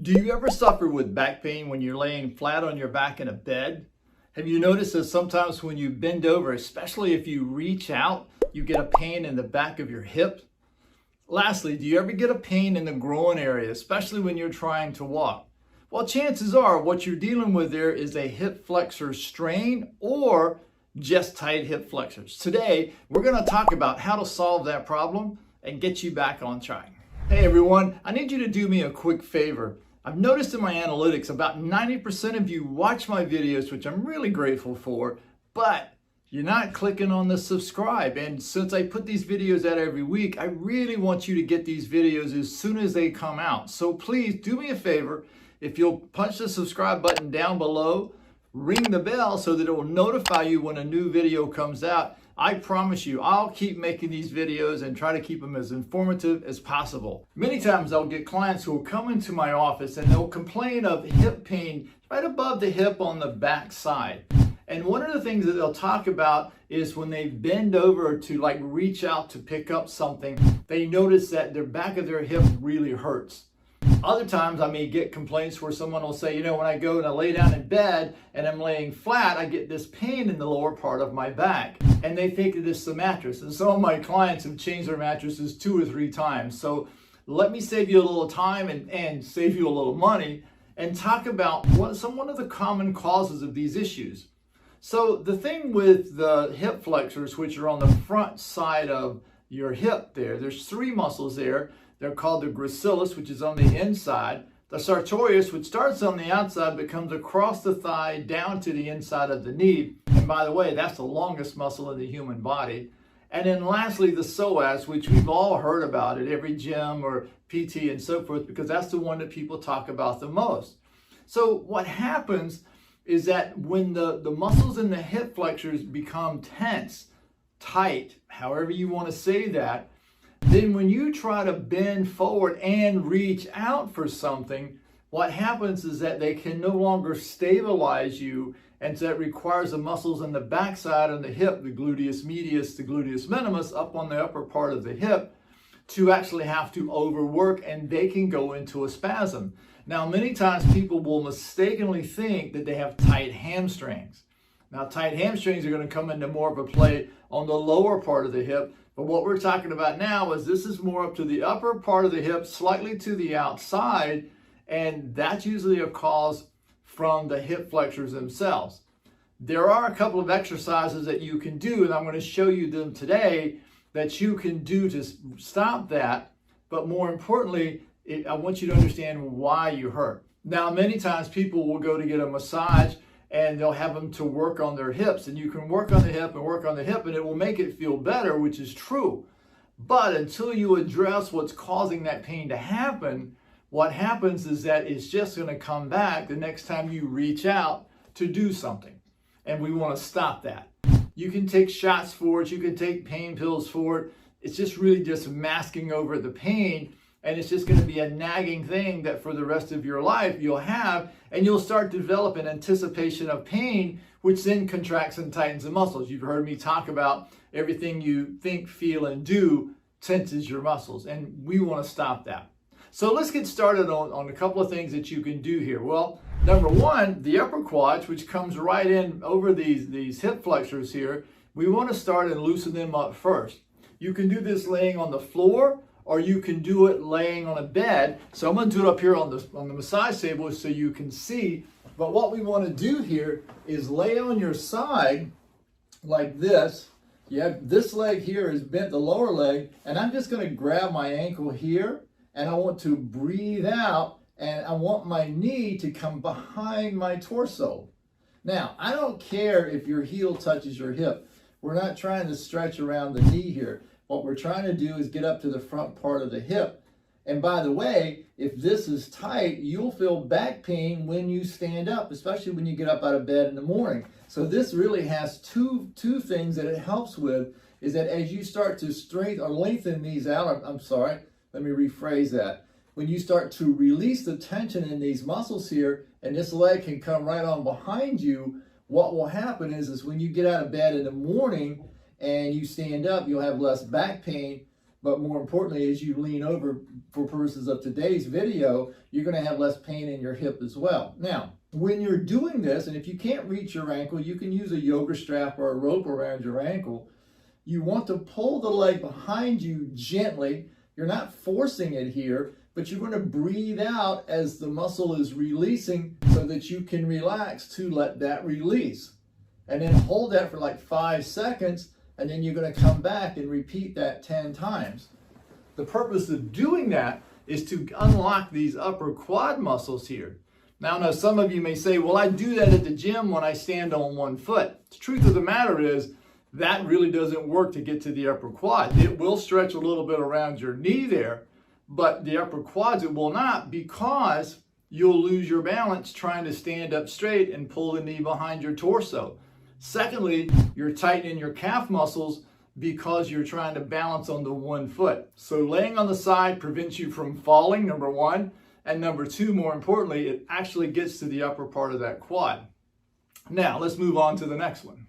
Do you ever suffer with back pain when you're laying flat on your back in a bed? Have you noticed that sometimes when you bend over, especially if you reach out, you get a pain in the back of your hip? Lastly, do you ever get a pain in the groin area, especially when you're trying to walk? Well, chances are what you're dealing with there is a hip flexor strain or just tight hip flexors. Today, we're going to talk about how to solve that problem and get you back on track. Hey everyone, I need you to do me a quick favor. I've noticed in my analytics about 90% of you watch my videos, which I'm really grateful for, but you're not clicking on the subscribe. And since I put these videos out every week, I really want you to get these videos as soon as they come out. So please do me a favor. If you'll punch the subscribe button down below, ring the bell so that it will notify you when a new video comes out. I promise you, I'll keep making these videos and try to keep them as informative as possible. Many times I'll get clients who will come into my office and they'll complain of hip pain right above the hip on the back side. And one of the things that they'll talk about is when they bend over to reach out to pick up something, they notice that their back of their hip really hurts. Other times I may get complaints where someone will say, when I go and I lay down in bed and I'm laying flat, I get this pain in the lower part of my back. And they think that it's the mattress. And some of my clients have changed their mattresses 2 or 3 times. So let me save you a little time and save you a little money and talk about one of the common causes of these issues. So the thing with the hip flexors, which are on the front side of your hip there's 3 muscles there. They're called the gracilis, which is on the inside. The sartorius, which starts on the outside, but comes across the thigh down to the inside of the knee. And by the way, that's the longest muscle in the human body. And then lastly, the psoas, which we've all heard about at every gym or PT and so forth, because that's the one that people talk about the most. So what happens is that when the muscles in the hip flexors become tense, tight, however you want to say that, then when you try to bend forward and reach out for something, what happens is that they can no longer stabilize you, and so that requires the muscles in the backside of the hip, the gluteus medius, the gluteus minimus, up on the upper part of the hip, to actually have to overwork, and they can go into a spasm. Now, many times people will mistakenly think that they have tight hamstrings. Now, tight hamstrings are going to come into more of a play on the lower part of the hip. But what we're talking about now is this is more up to the upper part of the hip, slightly to the outside, and that's usually a cause from the hip flexors themselves. There are a couple of exercises that you can do, and I'm going to show you them today, that you can do to stop that. But more importantly, I want you to understand why you hurt. Now, many times people will go to get a massage and they'll have them to work on their hips, and you can work on the hip and work on the hip and it will make it feel better, which is true. But until you address what's causing that pain to happen, what happens is that it's just going to come back the next time you reach out to do something. And we want to stop that. You can take shots for it, you can take pain pills for it. It's just really just masking over the pain. And it's just going to be a nagging thing that for the rest of your life you'll have, and you'll start to develop an anticipation of pain, which then contracts and tightens the muscles. You've heard me talk about everything you think, feel, and do tenses your muscles, and we want to stop that. So let's get started on a couple of things that you can do here. Well, number one, the upper quads, which comes right in over these hip flexors here, we want to start and loosen them up first. You can do this laying on the floor, or you can do it laying on a bed. So I'm going to do it up here on the massage table so you can see. But what we want to do here is lay on your side like this. You have this leg here is bent, the lower leg, and I'm just going to grab my ankle here, and I want to breathe out, and I want my knee to come behind my torso. Now, I don't care if your heel touches your hip. We're not trying to stretch around the knee here. What we're trying to do is get up to the front part of the hip. And by the way, if this is tight, you'll feel back pain when you stand up, especially when you get up out of bed in the morning. So this really has two things that it helps with, is that as you start to straighten or lengthen these out, I'm sorry, let me rephrase that. When you start to release the tension in these muscles here, and this leg can come right on behind you, what will happen is when you get out of bed in the morning, and you stand up, you'll have less back pain. But more importantly, as you lean over for purposes of today's video, you're going to have less pain in your hip as well. Now, when you're doing this, and if you can't reach your ankle, you can use a yoga strap or a rope around your ankle. You want to pull the leg behind you gently. You're not forcing it here, but you're going to breathe out as the muscle is releasing so that you can relax to let that release. And then hold that for like 5 seconds, and then you're going to come back and repeat that 10 times. The purpose of doing that is to unlock these upper quad muscles here. Now, I know some of you may say, well, I do that at the gym when I stand on one foot. The truth of the matter is that really doesn't work to get to the upper quad. It will stretch a little bit around your knee there, but the upper quads it will not, because you'll lose your balance trying to stand up straight and pull the knee behind your torso. Secondly, you're tightening your calf muscles because you're trying to balance on the one foot. So laying on the side prevents you from falling, number one. And number two, more importantly, it actually gets to the upper part of that quad. Now, let's move on to the next one.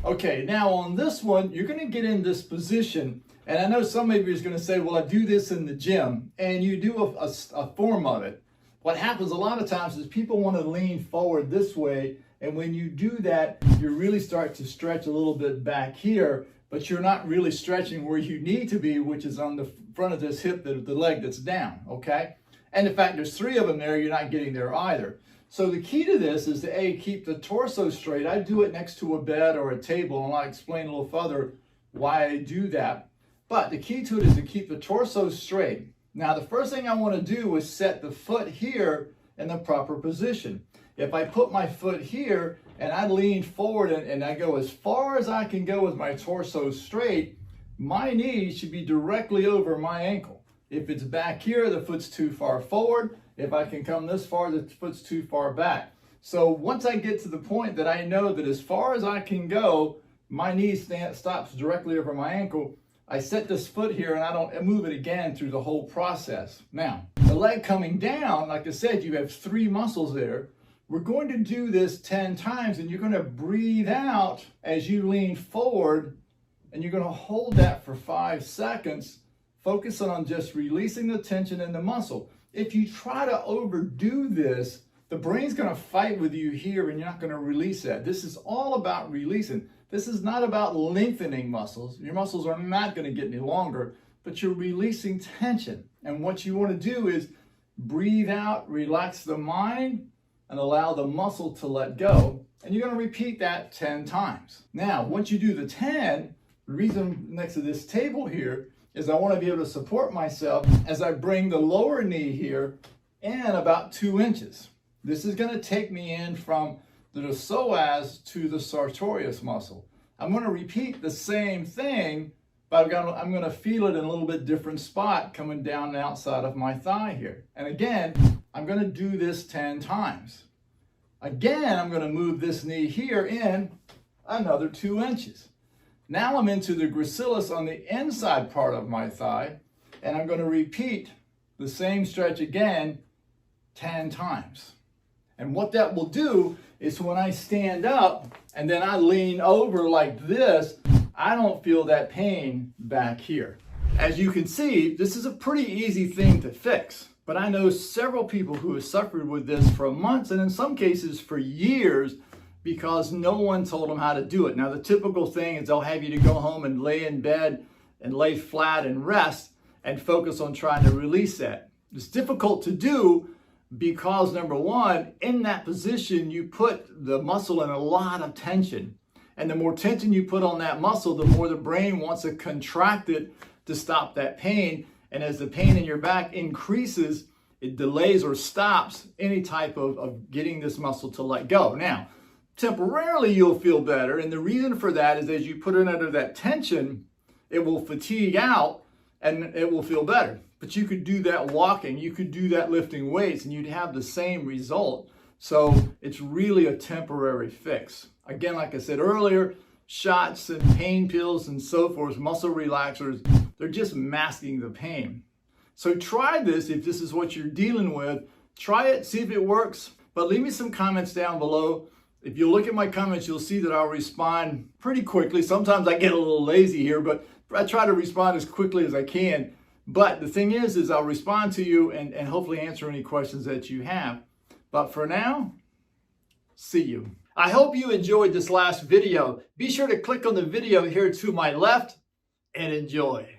Okay, now on this one, you're going to get in this position. And I know some of you is going to say, well, I do this in the gym. And you do a form of it. What happens a lot of times is people want to lean forward this way. And when you do that, you really start to stretch a little bit back here, but you're not really stretching where you need to be, which is on the front of this hip, the leg that's down, okay? And in fact, there's 3 of them there, you're not getting there either. So the key to this is to A, keep the torso straight. I do it next to a bed or a table, and I'll explain a little further why I do that. But the key to it is to keep the torso straight. Now, the first thing I want to do is set the foot here in the proper position. If I put my foot here and I lean forward and I go as far as I can go with my torso straight, my knee should be directly over my ankle. If it's back here, the foot's too far forward. If I can come this far, the foot's too far back. So once I get to the point that I know that as far as I can go, my knee stops directly over my ankle, I set this foot here and I don't move it again through the whole process. Now, the leg coming down, like I said, you have 3 muscles there. We're going to do this 10 times, and you're going to breathe out as you lean forward, and you're going to hold that for 5 seconds, focusing on just releasing the tension in the muscle. If you try to overdo this, the brain's going to fight with you here, and you're not going to release that. This is all about releasing. This is not about lengthening muscles. Your muscles are not going to get any longer, but you're releasing tension. And what you want to do is breathe out, relax the mind, and allow the muscle to let go. And you're going to repeat that 10 times. Now, once you do the 10, the reason next to this table here is I want to be able to support myself as I bring the lower knee here in about 2 inches. This is going to take me in from the psoas to the sartorius muscle. I'm going to repeat the same thing, but I'm going to feel it in a little bit different spot coming down the outside of my thigh here. And again, I'm going to do this 10 times. Again, I'm going to move this knee here in another 2 inches. Now I'm into the gracilis on the inside part of my thigh, and I'm going to repeat the same stretch again 10 times. And what that will do is when I stand up and then I lean over like this, I don't feel that pain back here. As you can see, this is a pretty easy thing to fix. But I know several people who have suffered with this for months and in some cases for years because no one told them how to do it. Now, the typical thing is they'll have you to go home and lay in bed and lay flat and rest and focus on trying to release that. It's difficult to do because, number one, in that position, you put the muscle in a lot of tension. And the more tension you put on that muscle, the more the brain wants to contract it to stop that pain. And as the pain in your back increases, it delays or stops any type of getting this muscle to let go. Now, temporarily you'll feel better. And the reason for that is as you put it under that tension, it will fatigue out and it will feel better. But you could do that walking, you could do that lifting weights, and you'd have the same result. So it's really a temporary fix. Again, like I said earlier, shots and pain pills and so forth, muscle relaxers, they're just masking the pain. So try this if this is what you're dealing with. Try it, see if it works, but leave me some comments down below. If you look at my comments, you'll see that I'll respond pretty quickly. Sometimes I get a little lazy here, but I try to respond as quickly as I can. But the thing is I'll respond to you and hopefully answer any questions that you have. But for now, see you. I hope you enjoyed this last video. Be sure to click on the video here to my left and enjoy.